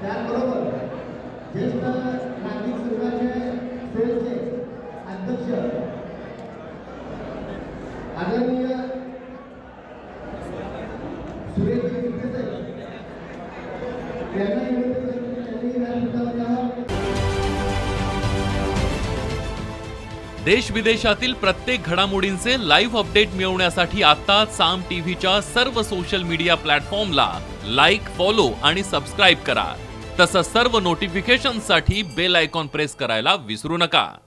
त्याचबरोबर ज्येष्ठ नागरिक संघाचे सेलचे अध्यक्ष आदरणीय सुरेशजी विखेते यांना देश विदेशातील प्रत्येक घडामोडींचे लाईव्ह अपडेट मिळवण्यासाठी आता साम टीव्हीच्या सर्व सोशल मीडिया प्लॅटफॉर्मला लाईक, फॉलो आणि सबस्क्राईब करा। तसंच सर्व नोटिफिकेशनसाठी बेल आयकॉन प्रेस करायला विसरू नका।